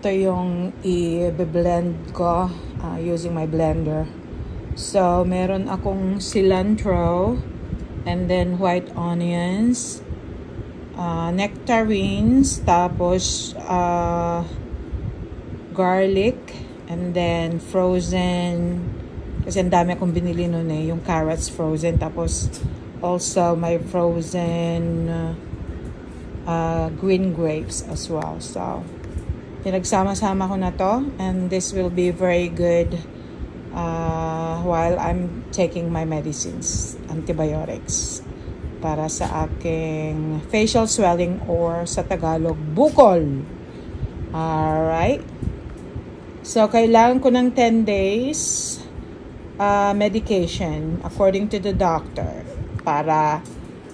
Ito yung i-blend ko using my blender. So, meron akong cilantro and then white onions, nectarines, tapos garlic, and then frozen, kasi ang dami akong binili nun yung carrots frozen, tapos also my frozen green grapes as well. So, pinagsama-sama ko na to, and this will be very good while I'm taking my medicines, antibiotics, para sa aking facial swelling or sa Tagalog, bukol. Alright. So, kailangan ko ng 10 days medication according to the doctor para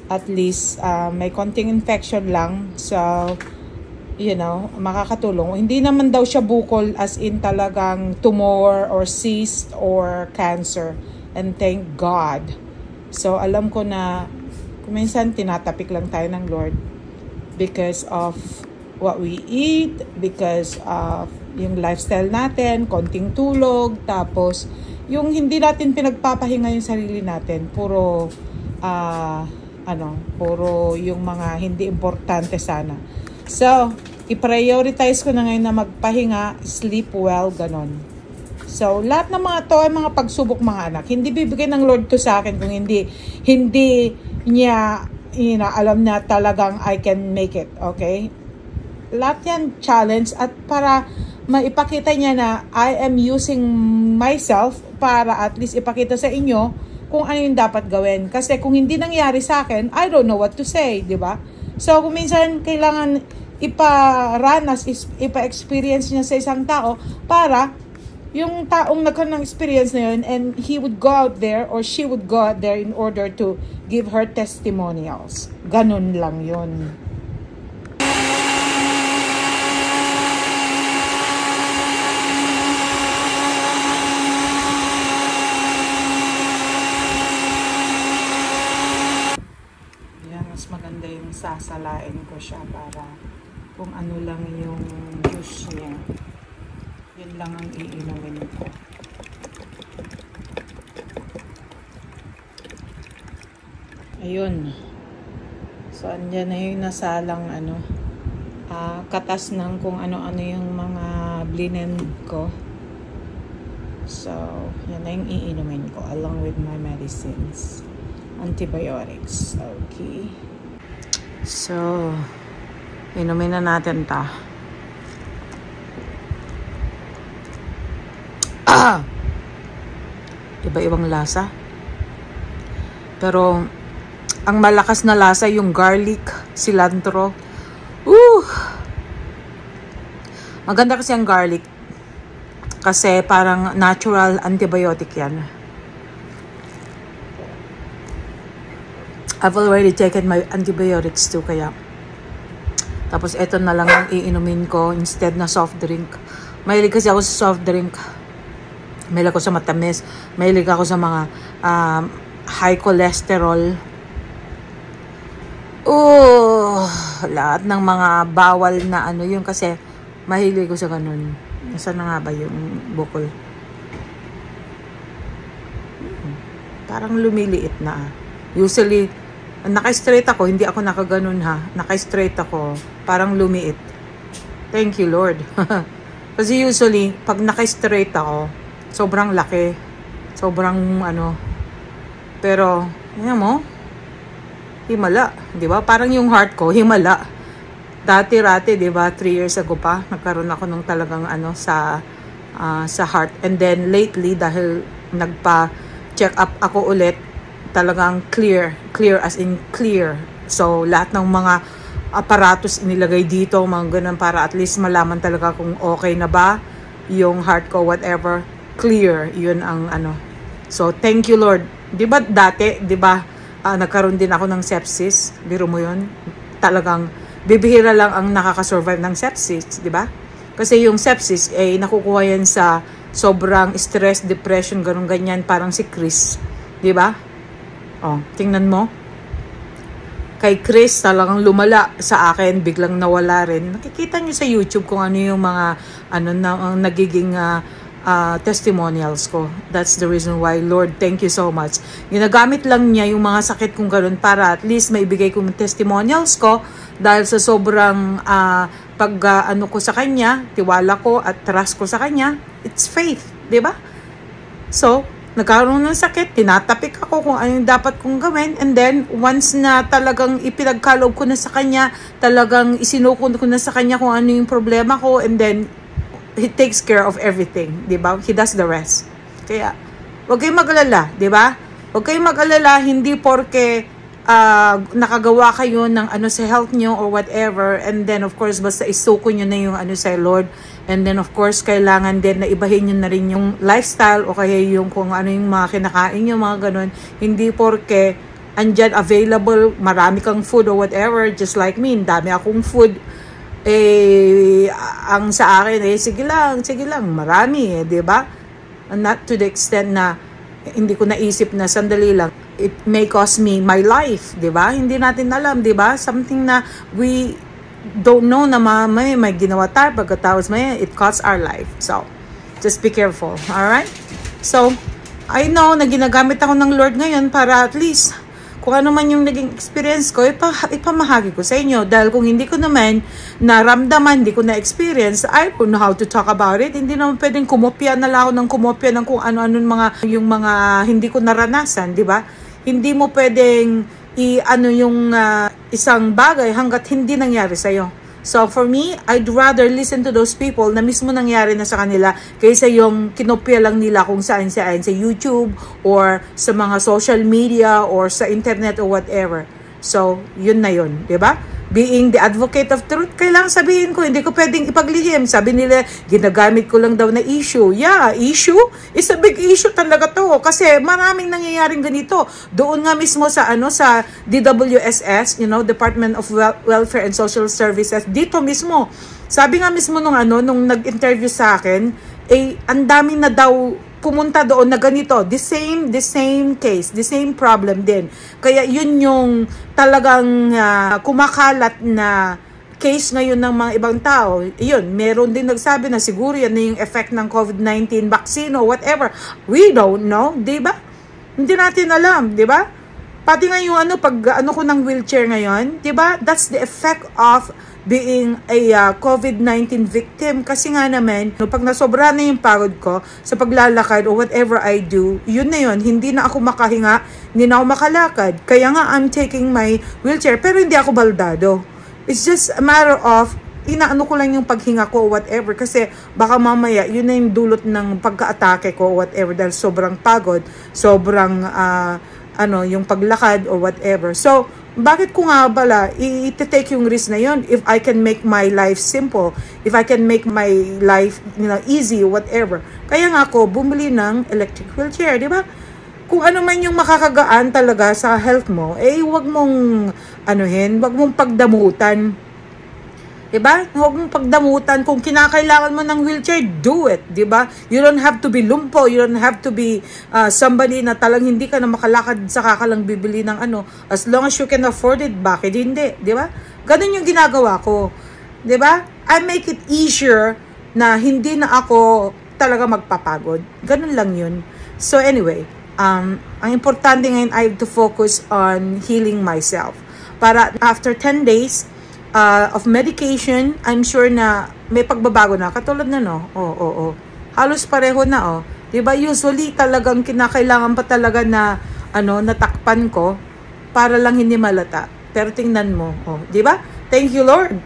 at least may konting infection lang. So, you know, makakatulong. Hindi naman daw siya bukol as in talagang tumor or cyst or cancer. And thank God. So, alam ko na minsan tinatapik lang tayo ng Lord because of what we eat, because of yung lifestyle natin, konting tulog, tapos yung hindi natin pinagpapahinga yung sarili natin, puro puro yung mga hindi importante sana. So, i-prioritize ko na ngayon na magpahinga, sleep well, ganon. So, lahat ng mga to ay mga pagsubok, mga anak. Hindi bibigay ng Lord to sa akin kung hindi niya, alam na talagang I can make it, okay? Lahat yan challenge at para maipakita niya na I am using myself para at least ipakita sa inyo kung ano yung dapat gawin. Kasi kung hindi nangyari sa akin, I don't know what to say, di ba? So, kung minsan kailangan ipa-ranas, ipa-experience niya sa isang tao para yung taong nagkaroon ng experience na yun, and he would go out there or she would go out there in order to give her testimonials. Ganun lang yun. Yan, mas maganda yung sasalain ko siya para kung ano lang yung juice niya. Yun lang ang iinumin ko. Ayun. So, andyan na yung nasalang katas ng kung ano-ano yung mga blinen ko. So, yan na yung iinumin ko along with my medicines. Antibiotics. Okay. So, inumin na natin ta. Iba-ibang lasa. Pero, ang malakas na lasa yung garlic, cilantro. Maganda kasi ang garlic. Kasi parang natural antibiotic yan. I've already taken my antibiotics too, kaya. Tapos, eto na lang ang iinumin ko instead na soft drink. Mahilig kasi ako sa soft drink. Mahilig ako sa matamis. Mahilig ako sa mga high cholesterol. Lahat ng mga bawal na yun kasi mahilig ko sa ganun. Nasaan na nga ba yung bukol? Parang lumiliit na. Usually, naka-straight ako. Hindi ako nakaganon ha. Naka-straight ako. Parang lumiit. Thank you, Lord. Kasi usually, pag naka-straight ako, sobrang laki. Sobrang Pero, ayan mo, himala. Di ba? Parang yung heart ko, himala. Dati-rati, di ba? 3 years ago pa, nagkaroon ako ng talagang sa heart. And then, lately, dahil nagpa-check up ako ulit, talagang clear. Clear as in clear. So, lahat ng mga aparatos inilagay dito, mga ganun, para at least malaman talaga kung okay na ba yung heart ko, whatever. Clear. Yun ang So, thank you, Lord. Di ba dati, di ba, nagkaroon din ako ng sepsis. Biro mo yun? Talagang, bibihira lang ang nakakasurvive ng sepsis, di ba? Kasi yung sepsis, nakukuha yan sa sobrang stress, depression, ganun ganyan, parang si Chris. Di ba? Oh, tingnan mo. Kay Chris, talagang lumala sa akin, biglang nawala rin. Nakikita nyo sa YouTube kung ano yung mga nagiging testimonials ko. That's the reason why, Lord, thank you so much. Ginagamit lang niya yung mga sakit kong gano'n para at least maibigay ko yung testimonials ko dahil sa sobrang ko sa Kanya, tiwala ko at trust ko sa Kanya. It's faith, di ba? So, nagkaroon ng sakit, tinatapik ako kung ano yung dapat kong gawin, and then, once na talagang ipinagkaloob ko na sa Kanya, talagang isinukon ko na sa Kanya kung ano yung problema ko, and then, He takes care of everything, di ba? He does the rest. Kaya, huwag kayong mag-alala, di ba? Huwag kayong mag-alala, hindi porke nakagawa kayo ng sa health nyo or whatever, and then of course basta isuko nyo na yung sa Lord, and then of course kailangan din na ibahin nyo na rin yung lifestyle o kaya yung kung ano yung mga kinakain nyo, mga ganun. Hindi porke andyan available, marami kang food or whatever, just like me, dami akong food, ang sa akin sige lang, marami di ba? Not to the extent na hindi ko naisip na sandali lang, it may cost me my life, di ba? Hindi natin alam, di ba? Something na we don't know na may ginawa tayo, pagkatapos it costs our life. So, just be careful, alright? So, I know na ginagamit ako ng Lord ngayon para at least, kung ano man yung naging experience ko, ipamahagi ko sa inyo. Dahil kung hindi ko naman naramdaman, hindi ko na-experience, I don't know how to talk about it. Hindi naman pwedeng kumopya na lang ako ng kumopya ng kung ano-ano yung mga hindi ko naranasan, di ba? Hindi mo pwedeng yung isang bagay hanggat hindi nangyari sa'yo. So for me, I'd rather listen to those people na mismo nangyari na sa kanila kaysa yung kinopya lang nila kung saan-saan sa YouTube or sa mga social media or sa internet or whatever. So, yun na yun, di ba? Being the advocate of truth, kailangan sabihin ko, hindi ko pwedeng ipaglihim. Sabi nila, ginagamit ko lang daw na issue. Yeah, issue? It's a big issue talaga to. Kasi maraming nangyayaring ganito. Doon nga mismo sa sa DWSS, Department of Welfare and Social Services, dito mismo. Sabi nga mismo nung nag-interview sa akin, ang dami na daw pumunta doon na ganito, the same case, the same problem din. Kaya yun yung talagang kumakalat na case ngayon ng mga ibang tao. Yun, meron din nagsabi na siguro yan na yung effect ng COVID-19 vaccine or whatever. We don't know, di ba? Hindi natin alam, di ba? Pati nga yung pag ko ng wheelchair ngayon, di ba? That's the effect of being a COVID-19 victim. Kasi nga naman, pag nasobra na yung pagod ko sa paglalakad or whatever I do, yun na yun. Hindi na ako makahinga, hindi na ako makalakad. Kaya nga, I'm taking my wheelchair. Pero hindi ako baldado. It's just a matter of, ko lang yung paghinga ko or whatever. Kasi baka mamaya, yun na yung dulot ng pagka-atake ko or whatever. Dahil sobrang pagod, sobrang, yung paglakad or whatever. So, bakit ko nga bala i-take yung risk na yun if I can make my life simple, if I can make my life easy, whatever. Kaya nga ako bumili ng electric wheelchair, di ba? Kung ano man yung makakagaan talaga sa health mo, wag mong wag mong pagdamutan. Diba? Huwag mong pagdamutan. Kung kinakailangan mo ng wheelchair, do it. Diba? You don't have to be lumpo. You don't have to be somebody na talang hindi ka na makalakad saka ka lang bibili ng As long as you can afford it, bakit hindi? Diba? Ganun yung ginagawa ko. Diba? I make it easier na hindi na ako talaga magpapagod. Ganun lang yun. So anyway, ang importante ngayon, I have to focus on healing myself. Para after 10 days, of medication, I'm sure na may pagbabago na. Katulad na, halos pareho na, Diba? Usually, talagang kinakailangan pa talaga na, natakpan ko para lang hindi malata. Pero tingnan mo, Diba? Thank you, Lord.